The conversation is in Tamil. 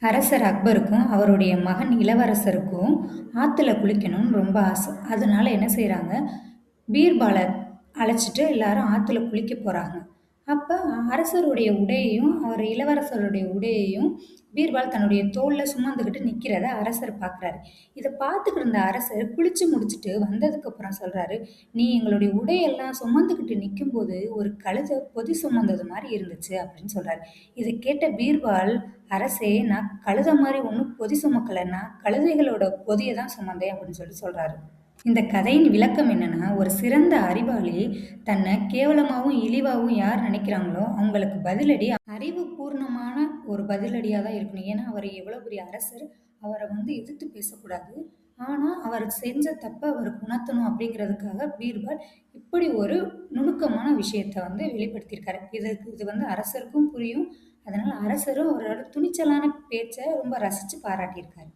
அரசர் அக்பருக்கும் அவருடைய மகன் இளவரசருக்கும் ஆற்றுல குளிக்கணும்னு ரொம்ப ஆசை. அதனால என்ன செய்கிறாங்க, பீர்பாலை அழைச்சிட்டு எல்லாரும் ஆற்றுல குளிக்க போகிறாங்க. அப்போ அரசருடைய உடையையும் அவர் இளவரசருடைய உடையையும் பீர்பால் தன்னுடைய தோளில் சுமந்துக்கிட்டு நிற்கிறத அரசர் பார்க்குறாரு. இதை பார்த்துக்கிட்டு இருந்த அரசர் குளிச்சு முடிச்சுட்டு வந்ததுக்கப்புறம் சொல்கிறாரு, நீ எங்களுடைய உடையெல்லாம் சுமந்துக்கிட்டு நிற்கும்போது ஒரு கழுதை பொதி சுமந்தது மாதிரி இருந்துச்சு அப்படின்னு சொல்கிறாரு. இதை கேட்ட பீர்பால், அரசே நான் கழுதை மாதிரி ஒன்றும் பொதி சுமக்கலைன்னா கழுதைகளோட பொதியை தான் சுமந்தேன் அப்படின்னு சொல்கிறாரு. இந்த கதையின் விளக்கம் என்னன்னா, ஒரு சிறந்த அறிவாளி தன்னை கேவலமாகவும் இழிவாகவும் யார் நினைக்கிறாங்களோ அவங்களுக்கு பதிலடி அறிவுபூர்ணமான ஒரு பதிலடியாக தான் இருக்கணும். ஏன்னா அவர் எவ்வளோ பெரிய அரசர், அவரை எதிர்த்து பேசக்கூடாது. ஆனால் அவர் செஞ்ச தப்பை அவருக்கு உணர்த்தணும் அப்படிங்கிறதுக்காக பீர்பால் இப்படி ஒரு நுணுக்கமான விஷயத்தை வெளிப்படுத்தியிருக்காரு. இது அரசருக்கும் புரியும். அதனால அரசரும் அவரோட துணிச்சலான பேச்சை ரொம்ப ரசித்து பாராட்டியிருக்காரு.